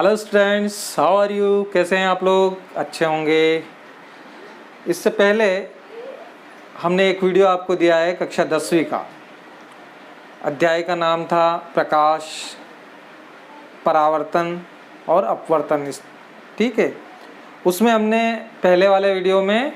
Hello students, how are you? कैसे हैं आप लोग? अच्छे होंगे। इससे पहले हमने एक वीडियो आपको दिया है कक्षा 10वीं का। अध्याय का नाम था प्रकाश, परावर्तन और अपवर्तन। ठीक है, उसमें हमने पहले वाले वीडियो में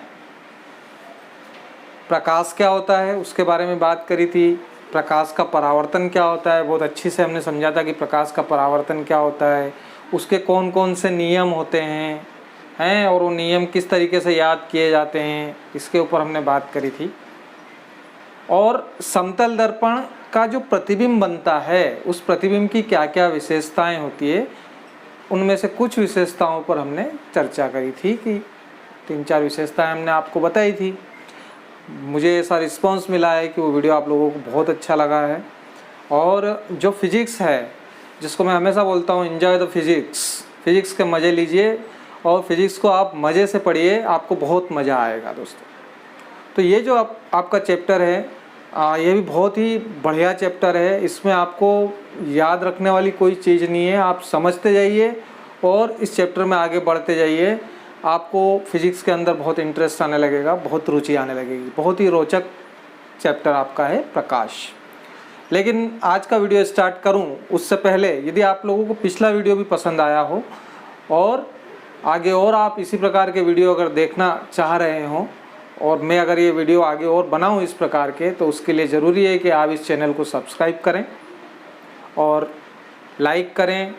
प्रकाश क्या होता है उसके बारे में बात करी थी। प्रकाश का परावर्तन क्या होता है बहुत अच्छी से हमने समझा था कि प्रकाश का परावर्तन क्या होता है, उसके कौन कौन से नियम होते हैं और वो नियम किस तरीके से याद किए जाते हैं, इसके ऊपर हमने बात करी थी। और समतल दर्पण का जो प्रतिबिंब बनता है उस प्रतिबिंब की क्या क्या विशेषताएं होती है, उनमें से कुछ विशेषताओं पर हमने चर्चा करी थी कि 3-4 विशेषताएं हमने आपको बताई थी। मुझे ऐसा रिस्पांस मिला है कि वो वीडियो आप लोगों को बहुत अच्छा लगा है। और जो फिजिक्स है, जिसको मैं हमेशा बोलता हूँ एंजॉय द फिजिक्स के मज़े लीजिए और फिजिक्स को आप मज़े से पढ़िए, आपको बहुत मज़ा आएगा दोस्तों। तो ये जो आपका चैप्टर है ये भी बहुत ही बढ़िया चैप्टर है। इसमें आपको याद रखने वाली कोई चीज़ नहीं है, आप समझते जाइए और इस चैप्टर में आगे बढ़ते जाइए। आपको फिजिक्स के अंदर बहुत इंटरेस्ट आने लगेगा, बहुत रुचि आने लगेगी। बहुत ही रोचक चैप्टर आपका है प्रकाश। लेकिन आज का वीडियो स्टार्ट करूं उससे पहले, यदि आप लोगों को पिछला वीडियो भी पसंद आया हो और आगे और आप इसी प्रकार के वीडियो अगर देखना चाह रहे हो और मैं अगर ये वीडियो आगे और बनाऊं इस प्रकार के, तो उसके लिए ज़रूरी है कि आप इस चैनल को सब्सक्राइब करें और लाइक करें,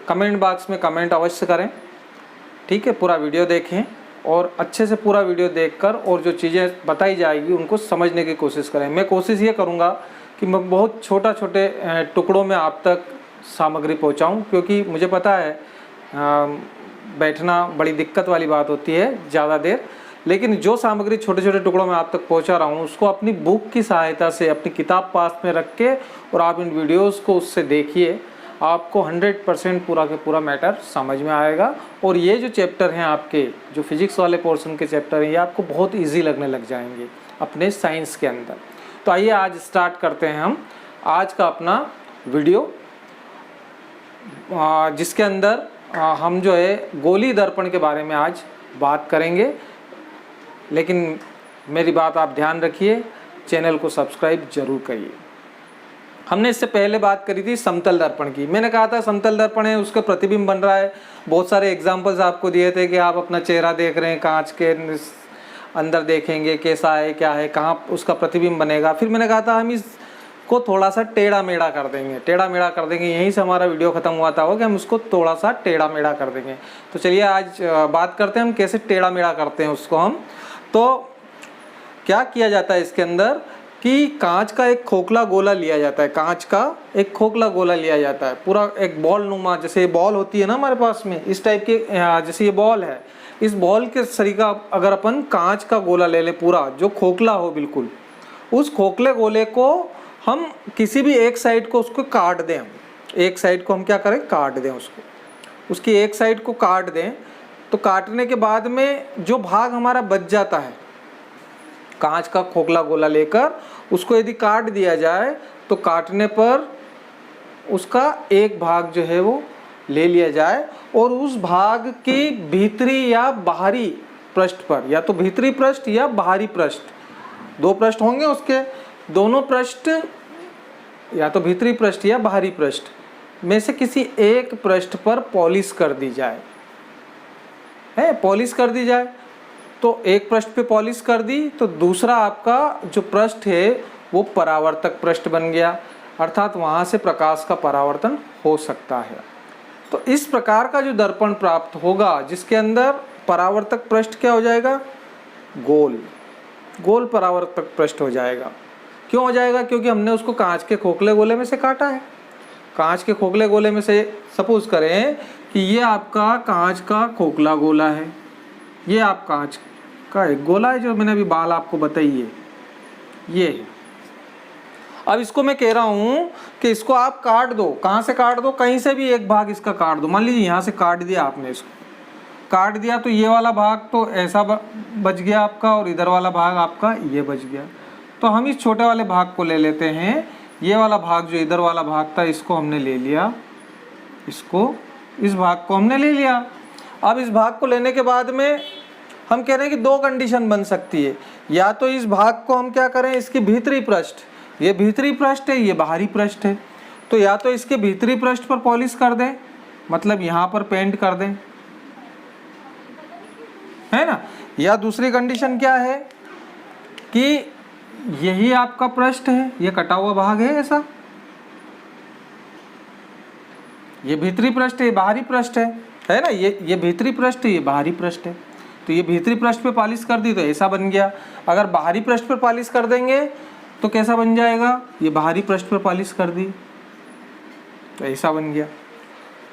कमेंट बॉक्स में कमेंट अवश्य करें। ठीक है, पूरा वीडियो देखें और अच्छे से पूरा वीडियो देखकर और जो चीज़ें बताई जाएगी उनको समझने की कोशिश करें। मैं कोशिश ये करूँगा कि मैं बहुत छोटे टुकड़ों में आप तक सामग्री पहुँचाऊँ, क्योंकि मुझे पता है बैठना बड़ी दिक्कत वाली बात होती है ज़्यादा देर। लेकिन जो सामग्री छोटे टुकड़ों में आप तक पहुँचा रहा हूँ उसको अपनी बुक की सहायता से, अपनी किताब पास में रख के और आप इन वीडियोज़ को उससे देखिए, आपको 100% पूरा के पूरा मैटर समझ में आएगा। और ये जो चैप्टर हैं आपके, जो फिजिक्स वाले पोर्शन के चैप्टर हैं, ये आपको बहुत इजी लगने लग जाएंगे अपने साइंस के अंदर। तो आइए आज स्टार्ट करते हैं हम आज का अपना वीडियो, जिसके अंदर हम जो है गोली दर्पण के बारे में आज बात करेंगे। लेकिन मेरी बात आप ध्यान रखिए, चैनल को सब्सक्राइब जरूर करिए। हमने इससे पहले बात करी थी समतल दर्पण की। मैंने कहा था समतल दर्पण है, उसका प्रतिबिंब बन रहा है। बहुत सारे एग्जांपल्स आपको दिए थे कि आप अपना चेहरा देख रहे हैं, कांच के अंदर देखेंगे कैसा है, क्या है, कहाँ उसका प्रतिबिंब बनेगा। फिर मैंने कहा था हम इसको थोड़ा सा टेढ़ा मेढ़ा कर देंगे, यहीं से हमारा वीडियो ख़त्म हुआ था कि हम उसको थोड़ा सा टेढ़ा मेढ़ा कर देंगे। तो चलिए आज बात करते हैं हम कैसे टेढ़ा मेढ़ा करते हैं उसको हम। तो क्या किया जाता है इसके अंदर कि कांच का एक खोखला गोला लिया जाता है, पूरा एक बॉल नुमा, जैसे ये बॉल होती है ना हमारे पास में, इस टाइप के, जैसे ये बॉल है, इस बॉल के सरीका अगर अपन कांच का गोला ले लें पूरा, जो खोखला हो बिल्कुल, उस खोखले गोले को हम किसी भी एक साइड को उसको काट दें। एक साइड को हम क्या करें, काट दें उसकी एक साइड को काट दें। तो काटने के बाद में जो भाग हमारा बच जाता है, कांच का खोखला गोला लेकर उसको यदि काट दिया जाए तो काटने पर उसका एक भाग जो है वो ले लिया जाए और उस भाग की भीतरी या बाहरी पृष्ठ पर, या तो भीतरी पृष्ठ या बाहरी पृष्ठ, 2 पृष्ठ होंगे उसके, दोनों पृष्ठ या तो भीतरी पृष्ठ या बाहरी पृष्ठ में से किसी एक पृष्ठ पर पॉलिश कर दी जाए। तो एक पृष्ठ पे पॉलिश कर दी तो दूसरा आपका जो पृष्ठ है वो परावर्तक पृष्ठ बन गया, अर्थात वहाँ से प्रकाश का परावर्तन हो सकता है। तो इस प्रकार का जो दर्पण प्राप्त होगा जिसके अंदर परावर्तक पृष्ठ क्या हो जाएगा, गोल परावर्तक पृष्ठ हो जाएगा। क्यों हो जाएगा? क्योंकि हमने उसको कांच के खोखले गोले में से काटा है। कांच के खोखले गोले में से सपोज करें कि ये आपका कांच का खोखला गोला है, ये आप कांच का एक गोला है जो मैंने अभी बाल आपको बताई है, ये है। अब इसको मैं कह रहा हूँ कि इसको आप काट दो। कहाँ से काट दो? कहीं से भी एक भाग इसका काट दो। मान लीजिए यहाँ से काट दिया आपने, इसको काट दिया तो ये वाला भाग तो ऐसा बच गया आपका और इधर वाला भाग आपका ये बच गया। तो हम इस छोटे वाले भाग को ले लेते हैं, ये वाला भाग जो इधर वाला भाग था इसको हमने ले लिया, इसको इस भाग को हमने ले लिया। अब इस भाग को लेने के बाद में हम कह रहे हैं कि दो कंडीशन बन सकती है, या तो इस भाग को हम क्या करें, इसकी भीतरी पृष्ठ, ये भीतरी पृष्ठ है, ये बाहरी पृष्ठ है, तो या तो इसके भीतरी पृष्ठ पर पॉलिश कर दें, मतलब यहाँ पर पेंट कर दें, है ना। या दूसरी कंडीशन क्या है कि यही आपका पृष्ठ है, ये कटा हुआ भाग है ऐसा, ये भीतरी पृष्ठ है, ये बाहरी पृष्ठ है ना, ये भीतरी पृष्ठ है, ये बाहरी पृष्ठ है, तो ये भीतरी पृष्ठ पे पॉलिश कर दी तो ऐसा बन गया। अगर बाहरी पृष्ठ पे पॉलिश कर देंगे तो कैसा बन जाएगा, ये बाहरी पृष्ठ पर पॉलिश कर दी तो ऐसा बन गया।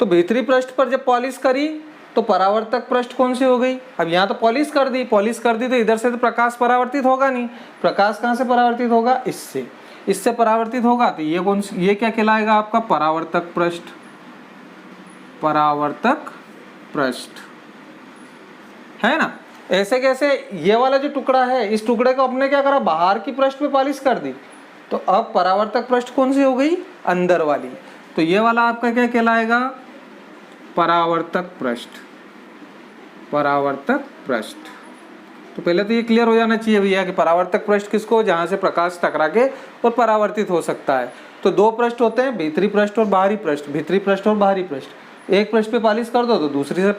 तो भीतरी पृष्ठ पर जब पॉलिश करी तो परावर्तक पृष्ठ कौन सी हो गई, अब यहाँ तो पॉलिश कर दी तो इधर से तो प्रकाश परावर्तित होगा नहीं, प्रकाश कहाँ से परावर्तित होगा, इससे परावर्तित होगा, तो ये कौन सी, ये क्या कहलाएगा आपका परावर्तक पृष्ठ, परावर्तक पृष्ठ, है ना। ऐसे कैसे, ये वाला जो टुकड़ा है इस टुकड़े को अपने क्या करा, बाहर की पृष्ठ पे पॉलिश कर दी, तो अब परावर्तक पृष्ठ कौन सी हो गई, अंदर वाली, तो ये वाला आपका क्या कहलाएगा, परावर्तक पृष्ठ, परावर्तक पृष्ठ। तो पहले तो ये क्लियर हो जाना चाहिए भैया कि परावर्तक पृष्ठ किसको, जहाँ से प्रकाश टकरा के और परावर्तित हो सकता है। तो दो पृष्ठ होते हैं, भीतरी पृष्ठ और बाहरी पृष्ठ, भीतरी पृष्ठ और बाहरी पृष्ठ। एक पृष्ठ पे पॉलिश कर दो तो दूसरी से,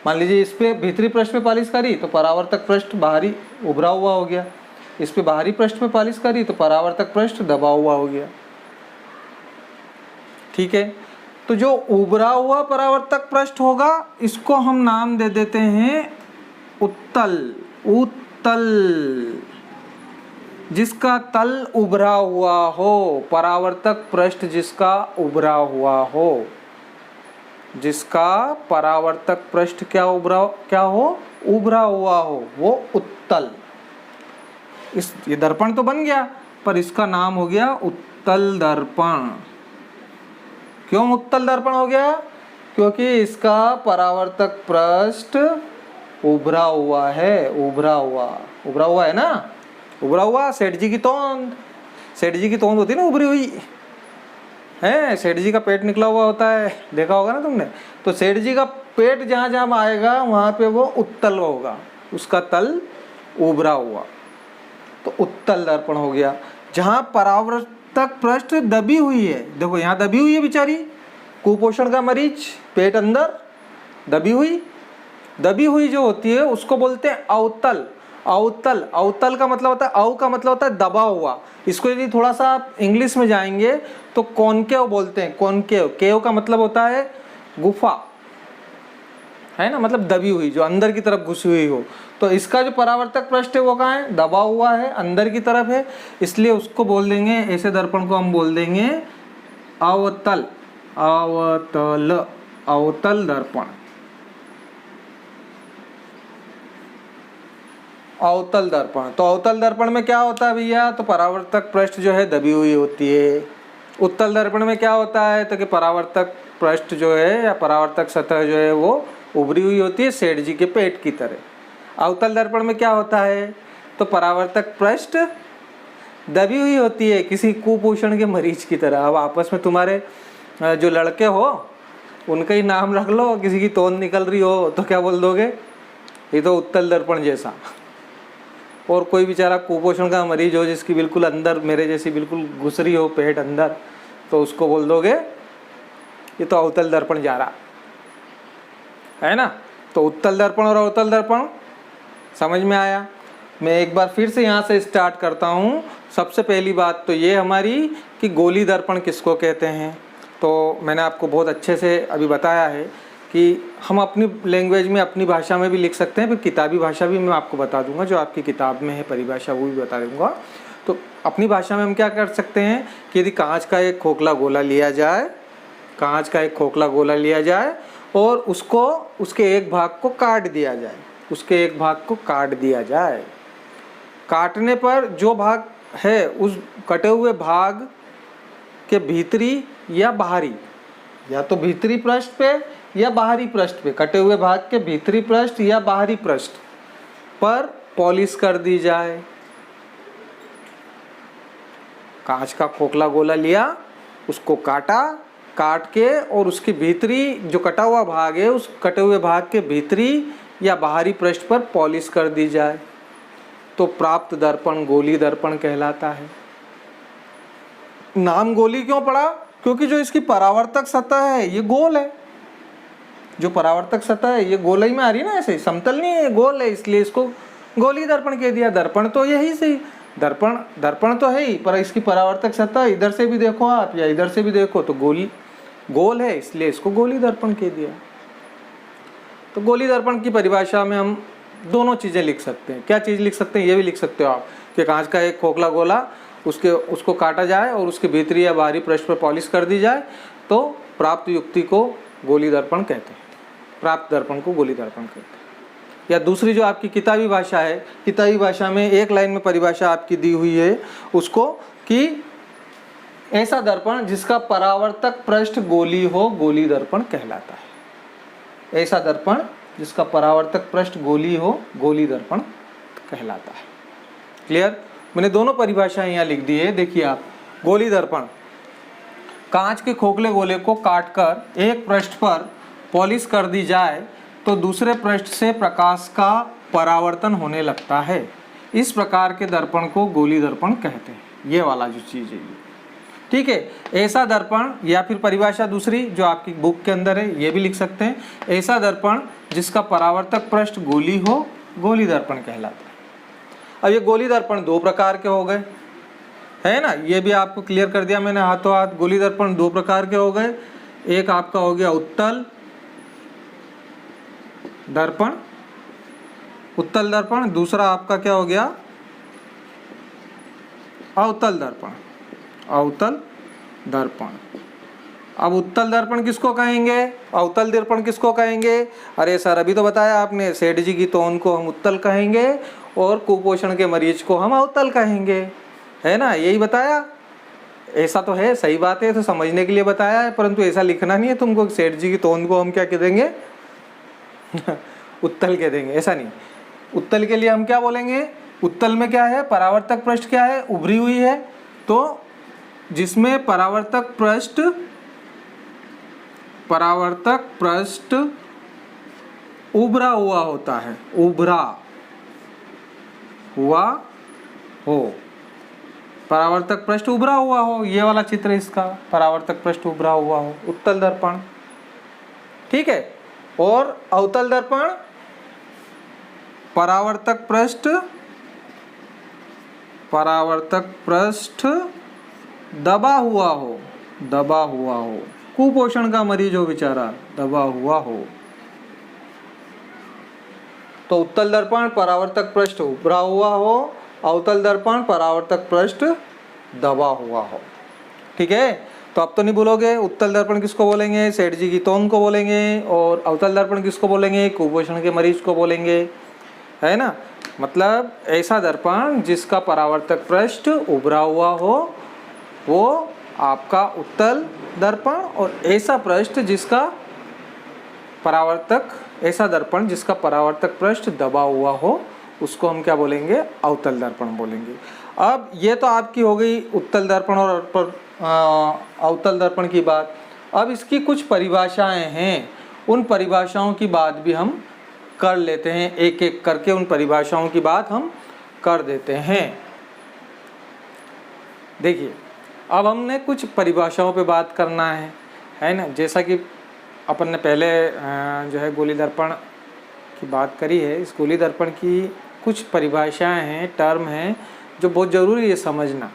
मान लीजिए इस पे भीतरी पृष्ठ पे पॉलिश करी तो परावर्तक पृष्ठ बाहरी उभरा हुआ हो गया, इस पे बाहरी पृष्ठ पे पॉलिश करी तो परावर्तक पृष्ठ दबा हुआ हो गया, ठीक है। तो जो उभरा हुआ परावर्तक पृष्ठ होगा इसको हम नाम दे देते हैं उत्तल, उत्तल, जिसका तल उभरा हुआ हो, परावर्तक पृष्ठ जिसका उभरा हुआ हो, जिसका परावर्तक पृष्ठ क्या हो, उभरा हुआ हो, वो उत्तल। ये दर्पण तो बन गया पर इसका नाम हो गया उत्तल दर्पण। क्यों उत्तल दर्पण हो गया, क्योंकि इसका परावर्तक पृष्ठ उभरा हुआ है, उभरा हुआ है ना, उभरा हुआ। सेठ जी की तोंद होती है ना उभरी हुई है, सेठ जी का पेट निकला हुआ होता है, देखा होगा ना तुमने। तो सेठ जी का पेट जहाँ जहाँ आएगा वहाँ पे वो उत्तल होगा, उसका तल उभरा हुआ, तो उत्तल दर्पण हो गया। जहाँ परावर्तक पृष्ठ दबी हुई है, देखो यहाँ दबी हुई है बेचारी, कुपोषण का मरीज, पेट अंदर दबी हुई जो होती है उसको बोलते हैं अवतल। अवतल का मतलब होता है, अव का मतलब होता है दबा हुआ। इसको यदि थोड़ा सा आप इंग्लिश में जाएंगे तो कॉनकेव बोलते हैं, कॉनकेव। केव का मतलब होता है गुफा, है ना, मतलब दबी हुई, जो अंदर की तरफ घुसी हुई हो। तो इसका जो परावर्तक पृष्ठ है वो कहाँ है, दबा हुआ है, अंदर की तरफ है, इसलिए उसको बोल देंगे, ऐसे दर्पण को हम बोल देंगे अवतल, अवतल दर्पण, अवतल दर्पण। तो अवतल दर्पण में क्या होता है भैया, तो परावर्तक पृष्ठ जो है दबी हुई होती है। उत्तल दर्पण में क्या होता है, तो कि परावर्तक पृष्ठ जो है या परावर्तक सतह जो है वो उभरी हुई होती है, सेठ जी के पेट की तरह। अवतल दर्पण में क्या होता है, तो परावर्तक पृष्ठ दबी हुई होती है, किसी कुपोषण के मरीज की तरह। अब आपस में तुम्हारे जो लड़के हो उनका ही नाम रख लो, किसी की तोंद निकल रही हो तो क्या बोल दोगे, ये तो उत्तल दर्पण जैसा। और कोई बेचारा कुपोषण का मरीज हो जिसकी बिल्कुल अंदर मेरे जैसी बिल्कुल घुस रही हो पेट अंदर, तो उसको बोल दोगे ये तो अवतल दर्पण जा रहा है ना। तो उत्तल दर्पण और अवतल दर्पण समझ में आया। मैं एक बार फिर से यहाँ से स्टार्ट करता हूँ। सबसे पहली बात तो ये हमारी कि गोली दर्पण किसको कहते हैं, तो मैंने आपको बहुत अच्छे से अभी बताया है कि हम अपनी लैंग्वेज में, अपनी भाषा में भी लिख सकते हैं, फिर किताबी भाषा भी मैं आपको बता दूंगा, जो आपकी किताब में है परिभाषा वो भी बता दूंगा। तो अपनी भाषा में हम क्या कर सकते हैं कि यदि कांच का एक खोखला गोला लिया जाए, कांच का एक खोखला गोला लिया जाए और उसको, उसके एक भाग को काट दिया जाए, उसके एक भाग को काट दिया जाए। काटने पर जो भाग है उस कटे हुए भाग के भीतरी या बाहरी, या तो भीतरी पृष्ठ पे या बाहरी पृष्ठ पे, कटे हुए भाग के भीतरी पृष्ठ या बाहरी पृष्ठ पर पॉलिश कर दी जाए। कांच का खोखला गोला लिया, उसको काटा, काट के और उसकी भीतरी जो कटा हुआ भाग है उस कटे हुए भाग के भीतरी या बाहरी पृष्ठ पर पॉलिश कर दी जाए तो प्राप्त दर्पण गोली दर्पण कहलाता है। नाम गोली क्यों पड़ा? क्योंकि जो इसकी परावर्तक सतह है ये गोल है, जो परावर्तक सतह है ये गोलाई में आ रही है ना, ऐसे समतल नहीं है, गोल है, इसलिए इसको गोली दर्पण कह दिया। दर्पण तो यही सही, दर्पण तो है ही, पर इसकी परावर्तक सतह इधर से भी देखो आप या इधर से भी देखो तो गोल है, इसलिए इसको गोली दर्पण कह दिया। तो गोली दर्पण की परिभाषा में हम दोनों चीज़ें लिख सकते हैं। क्या चीज़ लिख सकते हैं? ये भी लिख सकते हो आप कि कांच का एक खोखला गोला उसको काटा जाए और उसके भीतरी या बाहरी पृष्ठ पर पॉलिश कर दी जाए तो प्राप्त युक्ति को गोली दर्पण कहते हैं, प्राप्त दर्पण को गोली दर्पण कहते हैं। या दूसरी जो आपकी किताबी भाषा है, किताबी भाषा में एक लाइन में परिभाषा आपकी दी हुई है उसको कि ऐसा दर्पण जिसका परावर्तक पृष्ठ गोली हो गोली दर्पण कहलाता है। ऐसा दर्पण जिसका परावर्तक पृष्ठ गोली हो गोली दर्पण कहलाता है। क्लियर? मैंने दोनों परिभाषाएं यहाँ लिख दी है। देखिए आप, गोली दर्पण, कांच के खोखले गोले को काटकर एक पृष्ठ पर पॉलिश कर दी जाए तो दूसरे पृष्ठ से प्रकाश का परावर्तन होने लगता है। इस प्रकार के दर्पण को गोली दर्पण कहते हैं। ये वाला जो चीज़ है ये, ठीक है। ऐसा दर्पण, या फिर परिभाषा दूसरी जो आपकी बुक के अंदर है ये भी लिख सकते हैं, ऐसा दर्पण जिसका परावर्तक पृष्ठ गोली हो गोली दर्पण कहलाता है। अब ये गोली दर्पण दो प्रकार के हो गए, है ना, ये भी आपको क्लियर कर दिया मैंने हाथों हाथ। गोली दर्पण दो प्रकार के हो गए, एक आपका हो गया उत्तल दर्पण, उत्तल दर्पण, दूसरा आपका क्या हो गया अवतल दर्पण, अवतल दर्पण। अब उत्तल दर्पण किसको कहेंगे, अवतल दर्पण किसको कहेंगे? अरे सर अभी तो बताया आपने, सेठ जी की तोन को हम उत्तल कहेंगे और कुपोषण के मरीज को हम अवतल कहेंगे, है ना, यही बताया। ऐसा तो है, सही बात है, तो समझने के लिए बताया है, परंतु ऐसा लिखना नहीं है तुमको सेठ जी की तोन को हम क्या कह देंगे उत्तल कह देंगे, ऐसा नहीं। उत्तल के लिए हम क्या बोलेंगे? उत्तल में क्या है? परावर्तक पृष्ठ क्या है? उभरी हुई है, तो जिसमें परावर्तक पृष्ठ उभरा हुआ होता है, उभरा हुआ हो, परावर्तक पृष्ठ उभरा हुआ हो, ये वाला चित्र इसका, परावर्तक पृष्ठ उभरा हुआ हो, उत्तल दर्पण, ठीक है। और अवतल दर्पण परावर्तक पृष्ठ दबा हुआ हो, कुपोषण का मरीज हो बेचारा, दबा हुआ हो, तो उत्तल दर्पण परावर्तक पृष्ठ उभरा हुआ हो, अवतल दर्पण परावर्तक पृष्ठ दबा हुआ हो, ठीक है। तो अब तो नहीं भूलोगे, उत्तल दर्पण किसको बोलेंगे? सेठ जी की तोन को बोलेंगे, और अवतल दर्पण किसको बोलेंगे? कुपोषण के मरीज को बोलेंगे, है ना। मतलब ऐसा दर्पण जिसका परावर्तक पृष्ठ उभरा हुआ हो वो आपका उत्तल दर्पण, और ऐसा दर्पण जिसका परावर्तक पृष्ठ दबा हुआ हो उसको हम क्या बोलेंगे? अवतल दर्पण बोलेंगे। अब ये तो आपकी हो गई उत्तल दर्पण और अवतल दर्पण की बात। अब इसकी कुछ परिभाषाएं हैं, उन परिभाषाओं की बात भी हम कर लेते हैं, एक एक करके उन परिभाषाओं की बात हम कर देते हैं। देखिए अब हमने कुछ परिभाषाओं पे बात करना है ना। जैसा कि अपन ने पहले जो है गोली दर्पण की बात करी है, इस गोली दर्पण की कुछ परिभाषाएं हैं, टर्म हैं जो बहुत ज़रूरी है समझना,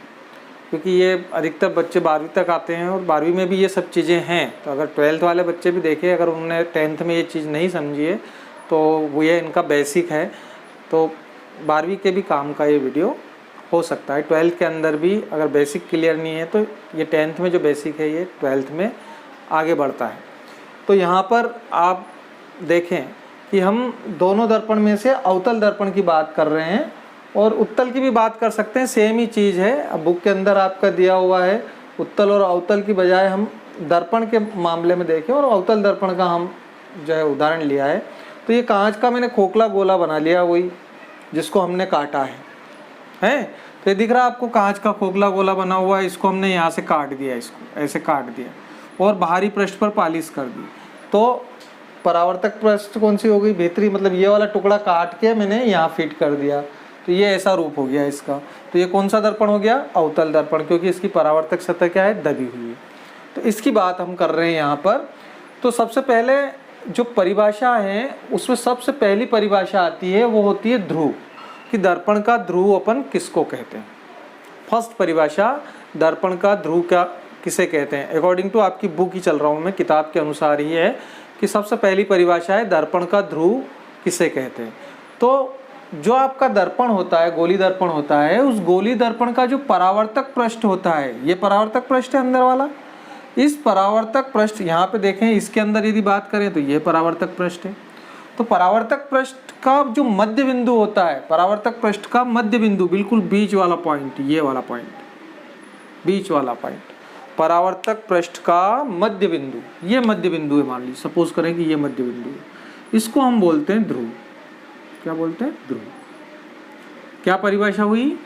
क्योंकि ये अधिकतर बच्चे 12वीं तक आते हैं और 12वीं में भी ये सब चीज़ें हैं। तो अगर 12th वाले बच्चे भी देखें, अगर उन्होंने 10th में ये चीज़ नहीं समझी है तो वो ये इनका बेसिक है, तो 12वीं के भी काम का ये वीडियो हो सकता है। 12th के अंदर भी अगर बेसिक क्लियर नहीं है तो ये 10th में जो बेसिक है ये 12th में आगे बढ़ता है। तो यहाँ पर आप देखें कि हम दोनों दर्पण में से अवतल दर्पण की बात कर रहे हैं और उत्तल की भी बात कर सकते हैं, सेम ही चीज़ है। अब बुक के अंदर आपका दिया हुआ है उत्तल और अवतल की बजाय हम दर्पण के मामले में देखें और अवतल दर्पण का हम जो है उदाहरण लिया है। तो ये कांच का मैंने खोखला गोला बना लिया, वही जिसको हमने काटा है। तो ये दिख रहा है आपको, कांच का खोखला गोला बना हुआ है, इसको हमने यहाँ से काट दिया, इसको ऐसे काट दिया। और बाहरी पृष्ठ पर पालिश कर दी। तो परावर्तक पृष्ठ कौन सी हो गई, भीतरी, मतलब ये वाला टुकड़ा काट के मैंने यहाँ फिट कर दिया, तो ये ऐसा रूप हो गया इसका। तो ये कौन सा दर्पण हो गया, अवतल दर्पण, क्योंकि इसकी परावर्तक सतह क्या है, दबी हुई है। तो इसकी बात हम कर रहे हैं यहाँ पर। तो सबसे पहले जो परिभाषा है उसमें सबसे पहली परिभाषा आती है वो होती है ध्रुव, कि दर्पण का ध्रुव अपन किसको कहते हैं। फर्स्ट परिभाषा, दर्पण का ध्रुव क्या किसे कहते हैं, अकॉर्डिंग टू आपकी बुक ही चल रहा हूँ मैं, किताब के अनुसार ही है कि सबसे पहली परिभाषा है दर्पण का ध्रुव किसे कहते हैं। तो जो आपका दर्पण होता है, गोली दर्पण होता है, उस गोली दर्पण का जो परावर्तक पृष्ठ होता है, ये परावर्तक पृष्ठ है अंदर वाला, इस परावर्तक पृष्ठ यहाँ पे देखें, इसके अंदर यदि बात करें तो ये परावर्तक पृष्ठ है। तो परावर्तक पृष्ठ का जो मध्य बिंदु होता है, परावर्तक पृष्ठ का मध्य बिंदु, बिल्कुल बीच वाला पॉइंट, ये वाला पॉइंट, बीच वाला पॉइंट, परावर्तक पृष्ठ का मध्य बिंदु, ये मध्य बिंदु है, मान लीजिए सपोज करें कि ये मध्य बिंदु है, इसको हम बोलते हैं ध्रुव। क्या बोलते हैं, ध्रुव। क्या परिभाषा हुई,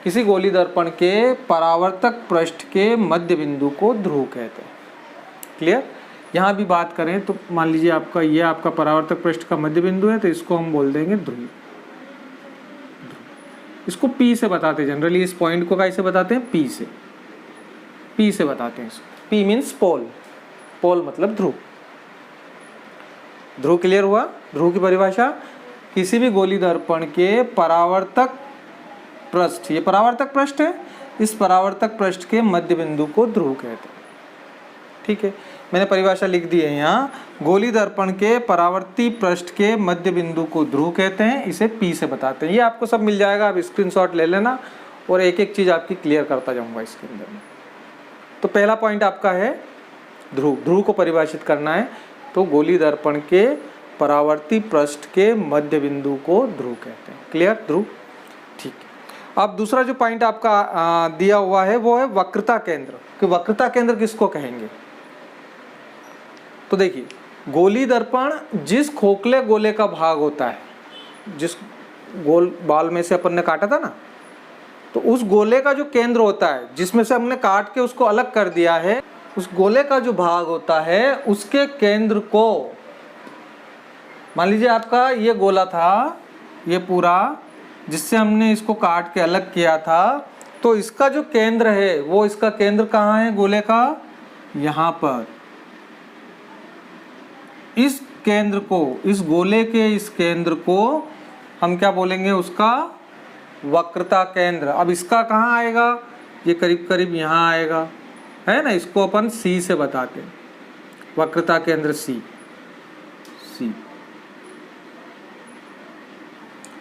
किसी गोली दर्पण के परावर्तक पृष्ठ के मध्य बिंदु को ध्रुव कहते हैं। क्लियर। यहाँ भी बात करें तो मान लीजिए आपका ये आपका परावर्तक पृष्ठ का मध्य बिंदु है, तो इसको हम बोल देंगे ध्रुव। इसको पी से बताते हैं जनरली, इस पॉइंट को कैसे बताते हैं, पी से, पी से बताते हैं इसको। पी मीन्स पोल, पोल मतलब ध्रुव। ध्रुव क्लियर हुआ। ध्रुव की परिभाषा, किसी भी गोली दर्पण के परावर्तक पृष्ठ, ये परावर्तक पृष्ठ है, इस परावर्तक पृष्ठ के मध्य बिंदु को ध्रुव कहते हैं। ठीक है, मैंने परिभाषा लिख दी है यहाँ, गोली दर्पण के परावर्ती पृष्ठ के मध्य बिंदु को ध्रुव कहते हैं, इसे पी से बताते हैं। ये आपको सब मिल जाएगा, आप स्क्रीनशॉट ले लेना और एक एक चीज आपकी क्लियर करता जाऊंगा इसके अंदर में। तो पहला पॉइंट आपका है ध्रुव। ध्रुव को परिभाषित करना है तो गोली दर्पण के परावर्ती पृष्ठ के मध्य बिंदु को ध्रुव कहते हैं। क्लियर, ध्रुव। ठीक है, अब दूसरा जो पॉइंट आपका दिया हुआ है वो है वक्रता केंद्र, कि वक्रता केंद्र किसको कहेंगे। तो देखिए, गोली दर्पण जिस खोखले गोले का भाग होता है, जिस गोल बाल में से अपन ने काटा था ना, तो उस गोले का जो केंद्र होता है, जिसमें से हमने काट के उसको अलग कर दिया है, उस गोले का जो भाग होता है उसके केंद्र को, मान लीजिए आपका ये गोला था, ये पूरा जिससे हमने इसको काट के अलग किया था, तो इसका जो केंद्र है वो, इसका केंद्र कहाँ है गोले का, यहाँ पर। इस केंद्र को, इस गोले के इस केंद्र को हम क्या बोलेंगे, उसका वक्रता केंद्र। अब इसका कहाँ आएगा, ये करीब करीब यहाँ आएगा, है ना, इसको अपन सी से बताते हैं, वक्रता केंद्र सी। सी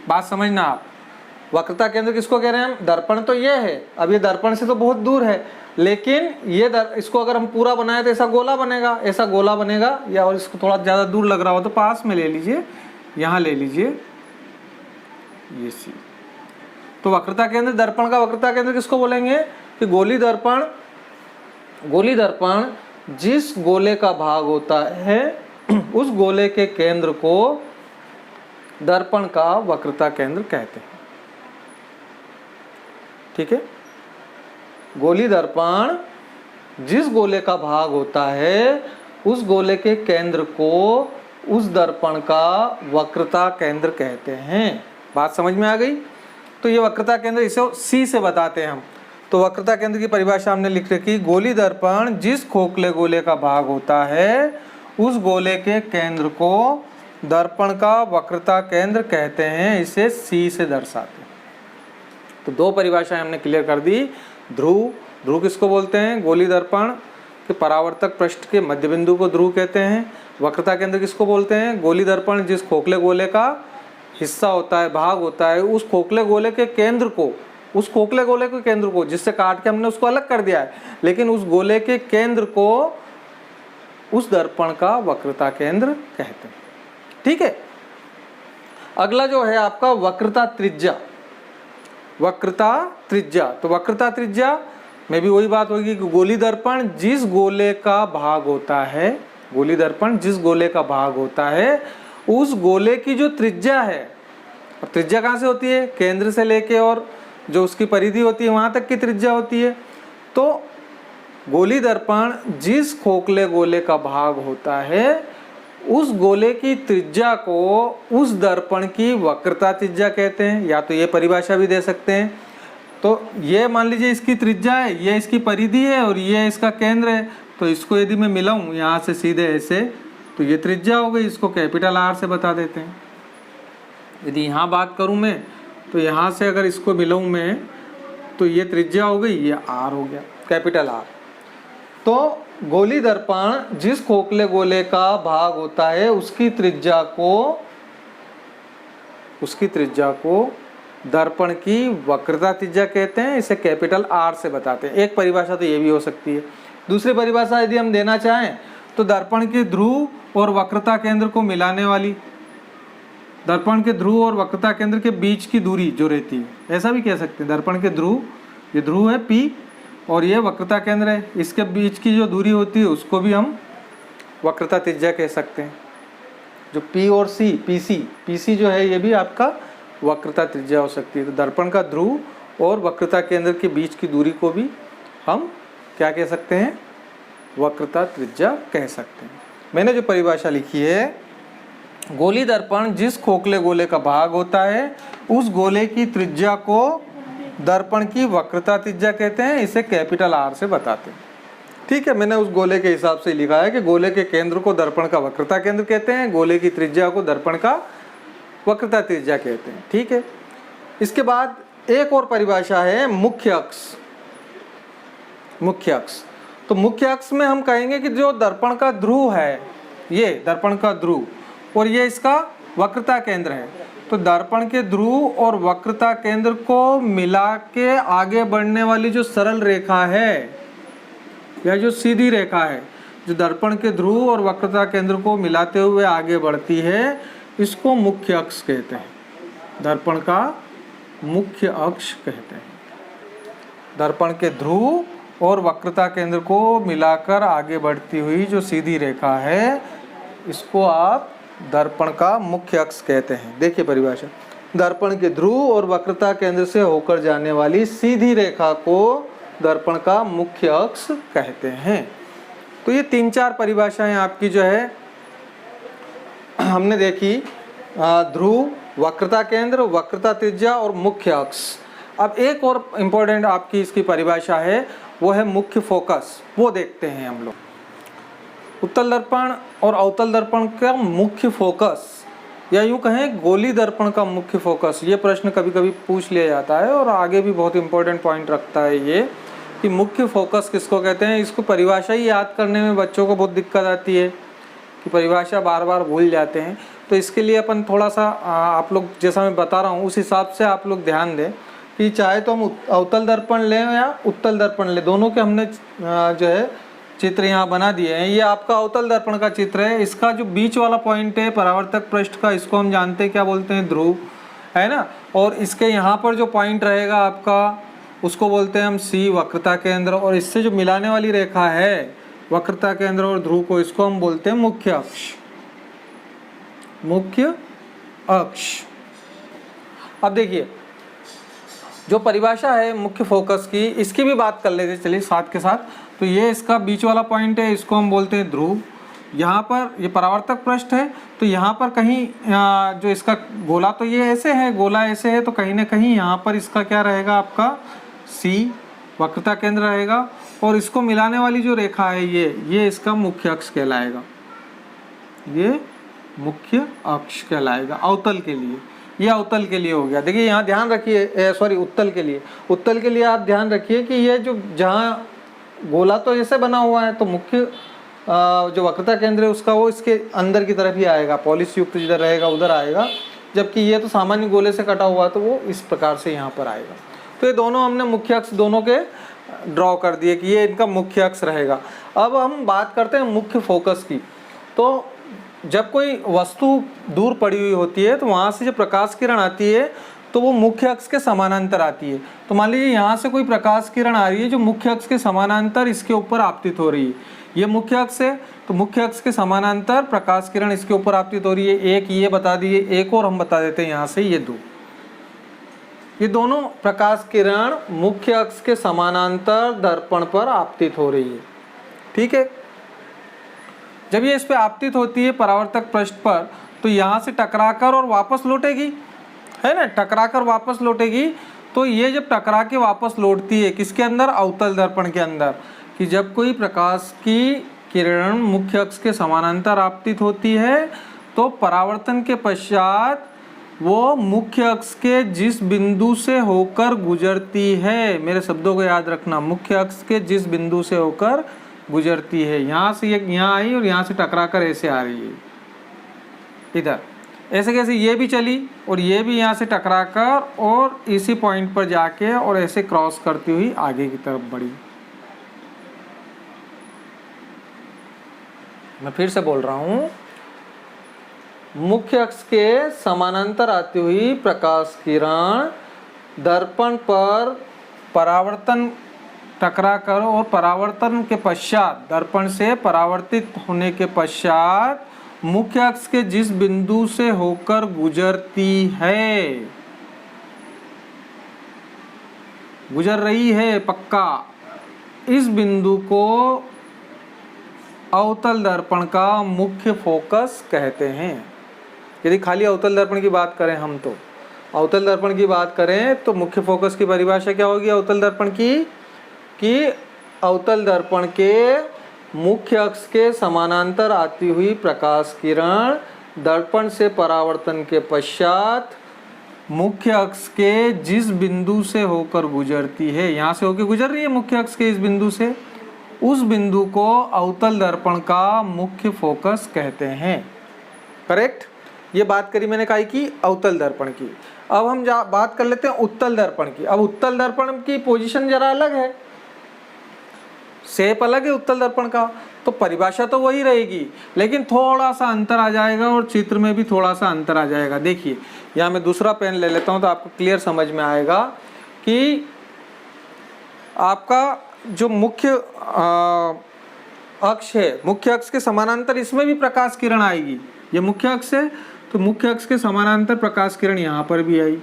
बात समझना आप, वक्रता केंद्र किसको कह रहे हैं हम, दर्पण तो ये है, अब ये दर्पण से तो बहुत दूर है, लेकिन ये इसको अगर हम पूरा बनाए तो ऐसा गोला बनेगा, ऐसा गोला बनेगा, या और इसको थोड़ा ज़्यादा दूर लग रहा हो तो पास में ले लीजिए, यहाँ ले लीजिए, ये सी। तो वक्रता केंद्र, दर्पण का वक्रता केंद्र किसको बोलेंगे, कि गोली दर्पण जिस गोले का भाग होता है उस गोले के केंद्र को दर्पण का वक्रता केंद्र कहते हैं। ठीक है, गोली दर्पण जिस गोले का भाग होता है उस गोले के केंद्र को उस दर्पण का वक्रता केंद्र कहते हैं। बात समझ में आ गई। तो ये वक्रता केंद्र, इसे सी से बताते हैं हम। तो वक्रता केंद्र की परिभाषा हमने लिख रखी, गोली दर्पण जिस खोखले गोले का भाग होता है उस गोले के केंद्र को दर्पण का वक्रता केंद्र कहते हैं, इसे सी से दर्शाते हैं। तो दो परिभाषाएं हमने क्लियर कर दी। ध्रुव किसको बोलते हैं, गोली दर्पण के परावर्तक पृष्ठ के मध्य बिंदु को ध्रुव कहते हैं। वक्रता केंद्र किसको बोलते हैं, गोली दर्पण जिस खोखले गोले का हिस्सा होता है, भाग होता है, उस खोखले गोले के केंद्र को, उस खोखले गोले के केंद्र को, जिससे काट के हमने उसको अलग कर दिया है, लेकिन उस गोले के केंद्र को उस दर्पण का वक्रता केंद्र कहते हैं। ठीक है, अगला जो है आपका वक्रता त्रिज्या। वक्रता त्रिज्या, तो वक्रता त्रिज्या में भी वही बात होगी कि गोली दर्पण जिस गोले का भाग होता है, गोली दर्पण जिस गोले का भाग होता है उस गोले की जो त्रिज्या है, अब त्रिज्या कहाँ से होती है, केंद्र से लेके और जो उसकी परिधि होती है वहां तक की त्रिज्या होती है। तो गोली दर्पण जिस खोखले गोले का भाग होता है उस गोले की त्रिज्या को उस दर्पण की वक्रता त्रिज्या कहते हैं, या तो ये परिभाषा भी दे सकते हैं। तो ये मान लीजिए इसकी त्रिज्या है, ये इसकी परिधि है और ये इसका केंद्र है, तो इसको यदि मैं मिलाऊं यहाँ से सीधे ऐसे, तो ये त्रिज्या हो गई, इसको कैपिटल आर से बता देते हैं। यदि यहाँ बात करूँ मैं, तो यहाँ से अगर इसको मिलाऊं मैं, तो ये त्रिज्या हो गई, ये आर हो गया, कैपिटल आर। तो गोली दर्पण जिस खोखले गोले का भाग होता है उसकी त्रिज्या को दर्पण की वक्रता त्रिज्या कहते हैं, इसे कैपिटल आर से बताते हैं। एक परिभाषा तो ये भी हो सकती है। दूसरी परिभाषा यदि हम देना चाहें तो दर्पण के ध्रुव और वक्रता केंद्र को मिलाने वाली, दर्पण के ध्रुव और वक्रता केंद्र के बीच की दूरी जो रहती है, ऐसा भी कह सकते हैं। दर्पण के ध्रुव, ये ध्रुव है P और ये वक्रता केंद्र है, इसके बीच की जो दूरी होती है उसको भी हम वक्रता त्रिज्या कह सकते हैं। जो P और C, PC जो है ये भी आपका वक्रता त्रिज्या हो सकती है। तो दर्पण का ध्रुव और वक्रता केंद्र के बीच की दूरी को भी हम क्या कह सकते हैं, वक्रता त्रिज्या कह सकते हैं। मैंने जो परिभाषा लिखी है, गोली दर्पण जिस खोखले गोले का भाग होता है उस गोले की त्रिज्या को दर्पण की वक्रता त्रिज्या कहते हैं, इसे कैपिटल आर से बताते हैं। ठीक है, मैंने उस गोले के हिसाब से लिखा है कि गोले के केंद्र को दर्पण का वक्रता केंद्र कहते हैं, गोले की त्रिज्या को दर्पण का वक्रता त्रिज्या कहते हैं। ठीक है, इसके बाद एक और परिभाषा है मुख्य अक्ष। मुख्य अक्ष, तो मुख्य अक्ष में हम कहेंगे कि जो दर्पण का ध्रुव है, ये दर्पण का ध्रुव और ये इसका वक्रता केंद्र है, तो दर्पण के ध्रुव और वक्रता केंद्र को मिला के आगे बढ़ने वाली जो सरल रेखा है या जो सीधी रेखा है, जो दर्पण के ध्रुव और वक्रता केंद्र को मिलाते हुए आगे बढ़ती है, इसको मुख्य अक्ष कहते हैं। दर्पण का मुख्य अक्ष कहते हैं। दर्पण के ध्रुव और वक्रता केंद्र को मिलाकर आगे बढ़ती हुई जो सीधी रेखा है, इसको आप दर्पण का मुख्य अक्ष कहते हैं। देखिए परिभाषा, दर्पण के ध्रुव और वक्रता केंद्र से होकर जाने वाली सीधी रेखा को दर्पण का मुख्य अक्ष कहते हैं। तो ये 3-4 परिभाषाएं आपकी जो है हमने देखी, ध्रुव, वक्रता केंद्र, वक्रता त्रिज्या और मुख्य अक्ष। अब एक और इम्पोर्टेंट आपकी इसकी परिभाषा है, वो है मुख्य फोकस। वो देखते हैं हम लोग। उत्तल दर्पण और अवतल दर्पण का मुख्य फोकस, या यूँ कहें गोली दर्पण का मुख्य फोकस, ये प्रश्न कभी कभी पूछ लिया जाता है और आगे भी बहुत इंपॉर्टेंट पॉइंट रखता है ये कि मुख्य फोकस किसको कहते हैं। इसको परिभाषा ही याद करने में बच्चों को बहुत दिक्कत आती है कि परिभाषा बार बार भूल जाते हैं। तो इसके लिए अपन थोड़ा सा आप लोग जैसा मैं बता रहा हूँ उस हिसाब से आप लोग ध्यान दें कि चाहे तो हम अवतल दर्पण लें या उत्तल दर्पण लें, दोनों के हमने जो है चित्र यहाँ बना दिए हैं। ये आपका अवतल दर्पण का चित्र है। इसका जो बीच वाला पॉइंट है परावर्तक पृष्ठ का, इसको हम जानते हैं क्या बोलते हैं, ध्रुव, है ना। और इसके यहाँ पर जो पॉइंट रहेगा आपका, उसको बोलते हैं हम C, वक्रता केंद्र। और इससे जो मिलाने वाली रेखा है वक्रता केंद्र और ध्रुव को, इसको हम बोलते हैं मुख्य अक्ष। मुख्य अक्ष। अब देखिए जो परिभाषा है मुख्य फोकस की, इसकी भी बात कर लेते चलिए साथ के साथ। तो ये इसका बीच वाला पॉइंट है, इसको हम बोलते हैं ध्रुव। यहाँ पर ये परावर्तक पृष्ठ है, तो यहाँ पर कहीं जो इसका गोला, तो ये ऐसे है, गोला ऐसे है, तो कहीं ना कहीं यहाँ पर इसका क्या रहेगा, आपका C, वक्रता केंद्र रहेगा। और इसको मिलाने वाली जो रेखा है ये इसका मुख्य अक्ष कहलाएगा। ये मुख्य अक्ष कहलाएगा अवतल के लिए। ये अवतल के लिए हो गया। देखिए यहाँ ध्यान रखिए, सॉरी उत्तल के लिए, उत्तल के लिए आप ध्यान रखिए कि ये जो जहाँ गोला तो ऐसे बना हुआ है, तो मुख्य जो वक्रता केंद्र है उसका वो इसके अंदर की तरफ ही आएगा, पॉलिश युक्त जिधर रहेगा उधर आएगा। जबकि ये तो सामान्य गोले से कटा हुआ, तो वो इस प्रकार से यहाँ पर आएगा। तो ये दोनों हमने मुख्य अक्ष दोनों के ड्रॉ कर दिए कि ये इनका मुख्य अक्ष रहेगा। अब हम बात करते हैं मुख्य फोकस की। तो जब कोई वस्तु दूर पड़ी हुई होती है, तो वहाँ से जो प्रकाश किरण आती है तो वो मुख्य अक्ष के समानांतर आती है। तो मान लीजिए यहाँ से कोई प्रकाश किरण आ रही है जो मुख्य अक्ष के समानांतर इसके ऊपर आपतित हो रही है। ये मुख्य अक्ष है, तो मुख्य अक्ष के समानांतर प्रकाश किरण इसके ऊपर आपतित हो रही है। एक ये बता दिए, एक और हम बता देते हैं यहाँ से, ये 2। ये दोनों प्रकाश किरण मुख्य अक्ष के समानांतर दर्पण पर आपतित हो रही है। ठीक है, जब ये इस पे आपतित होती है परावर्तक पृष्ठ पर, तो यहाँ से टकराकर और वापस लौटेगी, है ना, टकराकर वापस लौटेगी। तो ये जब टकरा के वापस लौटती है किसके अंदर, अवतल दर्पण के अंदर, कि जब कोई प्रकाश की किरण मुख्य अक्ष के समानांतर आपतित होती है तो परावर्तन के पश्चात वो मुख्य अक्ष के जिस बिंदु से होकर गुजरती है, मेरे शब्दों को याद रखना, मुख्य अक्ष के जिस बिंदु से होकर गुजरती है, यहाँ से ये यहाँ आई और यहाँ से टकरा कर ऐसे आ रही है इधर, ऐसे कैसे ये भी चली और ये भी यहाँ से टकरा कर और इसी पॉइंट पर जाके और ऐसे क्रॉस करती हुई आगे की तरफ बढ़ी। मैं फिर से बोल रहा हूँ, मुख्य अक्ष के समानांतर आती हुई प्रकाश किरण दर्पण पर परावर्तन टकरा कर और परावर्तन के पश्चात दर्पण से परावर्तित होने के पश्चात मुख्य अक्ष के जिस बिंदु से होकर गुजरती है, गुजर रही है पक्का, इस बिंदु को अवतल दर्पण का मुख्य फोकस कहते हैं। यदि खाली अवतल दर्पण की बात करें हम, तो अवतल दर्पण की बात करें तो मुख्य फोकस की परिभाषा क्या होगी अवतल दर्पण की, कि अवतल दर्पण के मुख्य अक्ष के समानांतर आती हुई प्रकाश किरण दर्पण से परावर्तन के पश्चात मुख्य अक्ष के जिस बिंदु से होकर गुजरती है, यहाँ से होकर गुजर रही है मुख्य अक्ष के इस बिंदु से, उस बिंदु को अवतल दर्पण का मुख्य फोकस कहते हैं। करेक्ट, ये बात करी मैंने कहा कि अवतल दर्पण की। अब हम बात कर लेते हैं उत्तल दर्पण की। अब उत्तल दर्पण की पोजीशन जरा अलग है, शेप अलग है उत्तल दर्पण का, तो परिभाषा तो वही रहेगी लेकिन थोड़ा सा अंतर आ जाएगा और चित्र में भी थोड़ा सा अंतर आ जाएगा। देखिए यहाँ मैं दूसरा पेन ले लेता हूँ तो आपको क्लियर समझ में आएगा कि आपका जो मुख्य अक्ष है, मुख्य अक्ष के समानांतर इसमें भी प्रकाश किरण आएगी। ये मुख्य अक्ष है तो मुख्य अक्ष के समानांतर प्रकाश किरण यहाँ पर भी आई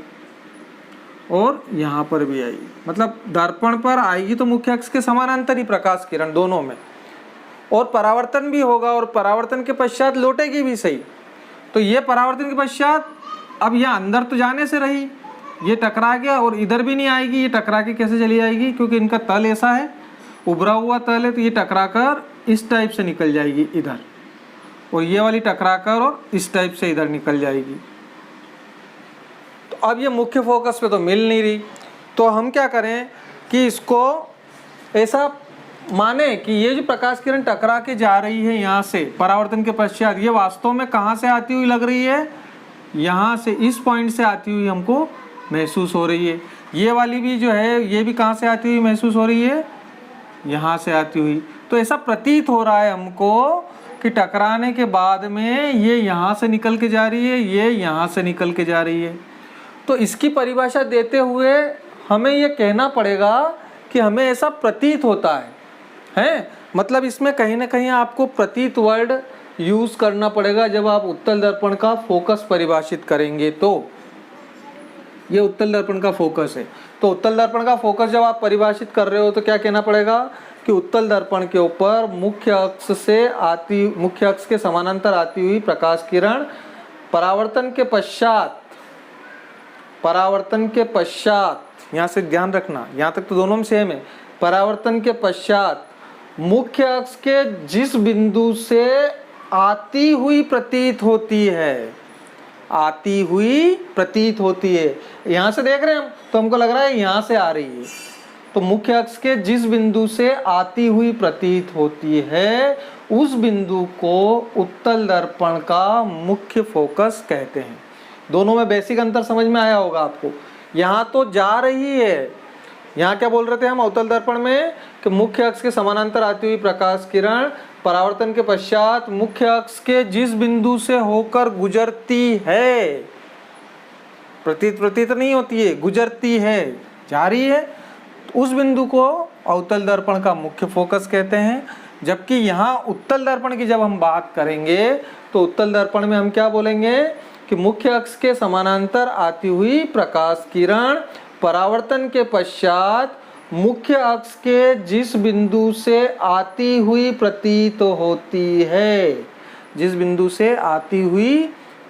और यहाँ पर भी आई, मतलब दर्पण पर आएगी तो मुख्य अक्ष के समानांतर ही प्रकाश किरण दोनों में, और परावर्तन भी होगा और परावर्तन के पश्चात लौटेगी भी सही। तो ये परावर्तन के पश्चात अब ये अंदर तो जाने से रही, ये टकरा गया और इधर भी नहीं आएगी, ये टकरा के कैसे चली जाएगी, क्योंकि इनका तल ऐसा है, उभरा हुआ तल है, तो ये टकरा कर इस टाइप से निकल जाएगी इधर, और ये वाली टकरा कर और इस टाइप से इधर निकल जाएगी। तो अब ये मुख्य फोकस पे तो मिल नहीं रही, तो हम क्या करें कि इसको ऐसा माने कि ये जो प्रकाश किरण टकरा के जा रही है यहाँ से परावर्तन के पश्चात, ये वास्तव में कहाँ से आती हुई लग रही है, यहाँ से, इस पॉइंट से आती हुई हमको महसूस हो रही है। ये वाली भी जो है ये भी कहाँ से आती हुई महसूस हो रही है, यहाँ से आती हुई। तो ऐसा प्रतीत हो रहा है हमको कि टकराने के बाद में ये यहाँ से निकल के जा रही है, ये यहाँ से निकल के जा रही है। तो इसकी परिभाषा देते हुए हमें ये कहना पड़ेगा कि हमें ऐसा प्रतीत होता है? मतलब इसमें कहीं ना कहीं आपको प्रतीत वर्ड यूज़ करना पड़ेगा जब आप उत्तल दर्पण का फोकस परिभाषित करेंगे। तो ये उत्तल दर्पण का फोकस है, तो उत्तल दर्पण का फोकस जब आप परिभाषित कर रहे हो तो क्या कहना पड़ेगा कि उत्तल दर्पण के ऊपर मुख्य अक्ष के समानांतर आती हुई प्रकाश किरण परावर्तन के पश्चात, यहाँ से ध्यान रखना, यहाँ तक तो दोनों में सेम है, परावर्तन के पश्चात मुख्य अक्ष के जिस बिंदु से आती हुई प्रतीत होती है, आती हुई प्रतीत होती है। यहाँ से देख रहे हैं हम तो हमको लग रहा है यहाँ से आ रही है, तो मुख्य अक्ष के जिस बिंदु से आती हुई प्रतीत होती है उस बिंदु को उत्तल दर्पण का मुख्य फोकस कहते हैं। दोनों में बेसिक अंतर समझ में आया होगा आपको। यहाँ तो जा रही है, यहाँ क्या बोल रहे थे हम अवतल दर्पण में कि मुख्य अक्ष के समानांतर आती हुई प्रकाश किरण परावर्तन के पश्चात मुख्य अक्ष के जिस बिंदु से होकर गुजरती है, प्रतीत नहीं होती है, गुजरती है, जा रही है, तो उस बिंदु को अवतल दर्पण का मुख्य फोकस कहते हैं। जबकि यहाँ उत्तल दर्पण की जब हम बात करेंगे तो उत्तल दर्पण में हम क्या बोलेंगे कि मुख्य अक्ष के समानांतर आती हुई प्रकाश किरण परावर्तन के पश्चात मुख्य अक्ष के जिस बिंदु से आती हुई प्रतीत होती है, जिस बिंदु से आती हुई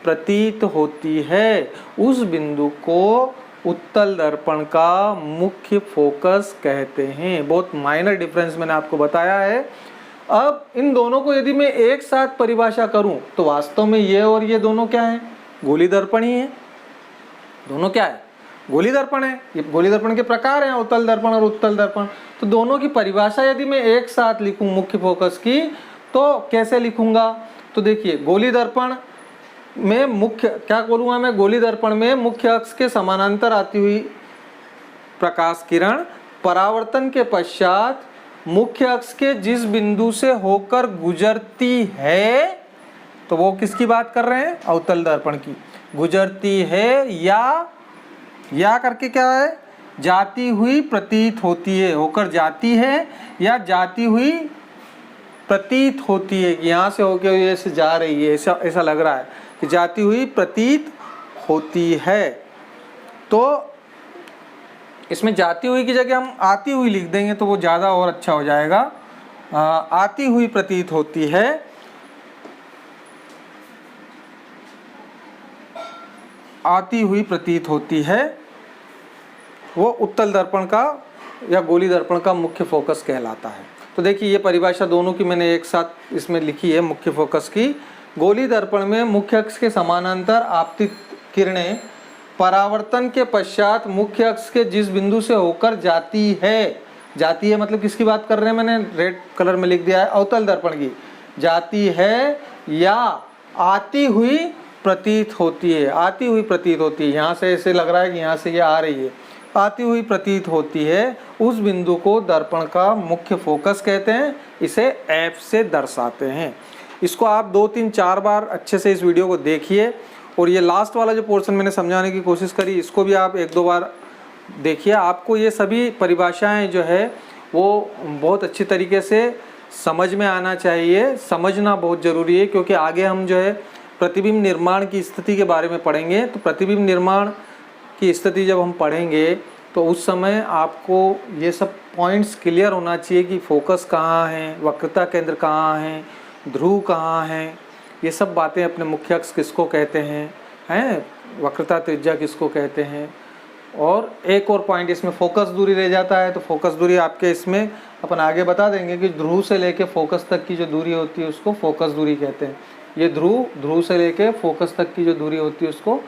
प्रतीत होती है, उस बिंदु को उत्तल दर्पण का मुख्य फोकस कहते हैं। बहुत माइनर डिफरेंस मैंने आपको बताया है। अब इन दोनों को यदि मैं एक साथ परिभाषा करूं तो वास्तव में ये और ये दोनों क्या हैं? गोली दर्पण ही है। दोनों क्या है? गोली दर्पण है। ये गोली दर्पण के प्रकार हैं, अवतल दर्पण और उत्तल दर्पण। तो दोनों की परिभाषा यदि मैं एक साथ लिखूं मुख्य फोकस की, तो कैसे लिखूंगा? तो देखिए, गोली दर्पण में मुख्य क्या बोलूँगा मैं? गोली दर्पण में मुख्य अक्ष के समानांतर आती हुई प्रकाश किरण परावर्तन के पश्चात मुख्य अक्ष के जिस बिंदु से होकर गुजरती है, तो वो किसकी बात कर रहे हैं? अवतल दर्पण की। गुजरती है या करके क्या है? जाती हुई प्रतीत होती है। होकर जाती है या जाती हुई प्रतीत होती है। यहाँ से होकर ऐसे जा रही है, ऐसा लग रहा है कि जाती हुई प्रतीत होती है। तो इसमें जाती हुई की जगह हम आती हुई लिख देंगे तो वो ज़्यादा और अच्छा हो जाएगा। आती हुई प्रतीत होती है। आती हुई प्रतीत होती है, वो उत्तल दर्पण का या गोली दर्पण का मुख्य फोकस कहलाता है। तो देखिए, ये परिभाषा दोनों की मैंने एक साथ इसमें लिखी है मुख्य फोकस की। गोली दर्पण में मुख्य अक्ष के समानांतर आपतित किरणें परावर्तन के पश्चात मुख्य अक्ष के जिस बिंदु से होकर जाती है मतलब किसकी बात कर रहे हैं? मैंने रेड कलर में लिख दिया है, अवतल दर्पण की। जाती है या आती हुई प्रतीत होती है। आती हुई प्रतीत होती है। यहाँ से ऐसे लग रहा है कि यहाँ से ये आ रही है। आती हुई प्रतीत होती है, उस बिंदु को दर्पण का मुख्य फोकस कहते हैं। इसे एफ से दर्शाते हैं। इसको आप 2, 3, 4 बार अच्छे से इस वीडियो को देखिए, और ये लास्ट वाला जो पोर्शन मैंने समझाने की कोशिश करी, इसको भी आप 1-2 बार देखिए। आपको ये सभी परिभाषाएं जो है वो बहुत अच्छी तरीके से समझ में आना चाहिए। समझना बहुत ज़रूरी है, क्योंकि आगे हम जो है प्रतिबिंब निर्माण की स्थिति के बारे में पढ़ेंगे। तो प्रतिबिंब निर्माण की स्थिति जब हम पढ़ेंगे तो उस समय आपको ये सब पॉइंट्स क्लियर होना चाहिए कि फोकस कहाँ है, वक्रता केंद्र कहाँ है, ध्रुव कहाँ है, ये सब बातें। अपने मुख्य अक्ष किसको कहते हैं, वक्रता त्रिज्या किसको कहते हैं। और एक और पॉइंट इसमें फोकस दूरी रह जाता है। तो फोकस दूरी आपके इसमें अपन आगे बता देंगे कि ध्रुव से लेके फोकस तक की जो दूरी होती है उसको फोकस दूरी कहते हैं। ये ध्रुव से लेके फोकस तक की जो दूरी होती है उसको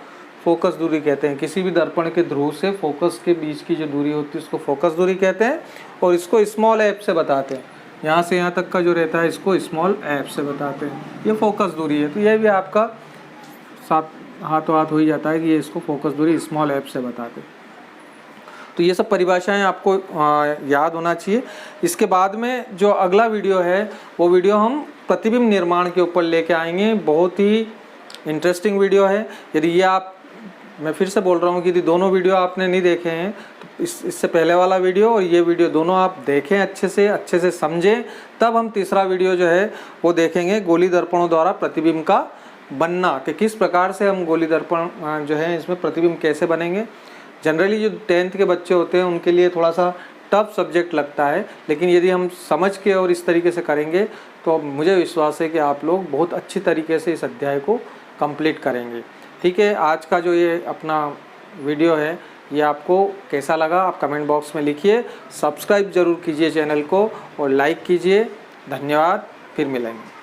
फोकस दूरी कहते हैं। किसी भी दर्पण के ध्रुव से फोकस के बीच की जो दूरी होती है उसको फोकस दूरी कहते हैं, और इसको स्मॉल एफ से बताते हैं। यहाँ से यहाँ तक का जो रहता है इसको स्मॉल एफ से बताते हैं। ये फोकस दूरी है। तो ये भी आपका साथ हाथों हाथ हो ही जाता है कि ये इसको फोकस दूरी स्मॉल एफ से बताते हैं। तो ये सब परिभाषाएं आपको याद होना चाहिए। इसके बाद में जो अगला वीडियो है वो वीडियो हम प्रतिबिंब निर्माण के ऊपर लेके आएंगे। बहुत ही इंटरेस्टिंग वीडियो है। यदि ये आप, मैं फिर से बोल रहा हूँ कि यदि दोनों वीडियो आपने नहीं देखे हैं तो इससे पहले वाला वीडियो और ये वीडियो दोनों आप देखें, अच्छे से समझें, तब हम तीसरा वीडियो जो है वो देखेंगे, गोली दर्पणों द्वारा प्रतिबिंब का बनना, कि किस प्रकार से हम गोली दर्पण जो है इसमें प्रतिबिंब कैसे बनेंगे। जनरली जो 10th के बच्चे होते हैं उनके लिए थोड़ा सा टफ सब्जेक्ट लगता है, लेकिन यदि हम समझ के और इस तरीके से करेंगे तो मुझे विश्वास है कि आप लोग बहुत अच्छी तरीके से इस अध्याय को कंप्लीट करेंगे। ठीक है, आज का जो ये अपना वीडियो है ये आपको कैसा लगा आप कमेंट बॉक्स में लिखिए। सब्सक्राइब ज़रूर कीजिए चैनल को और लाइक कीजिए। धन्यवाद, फिर मिलेंगे।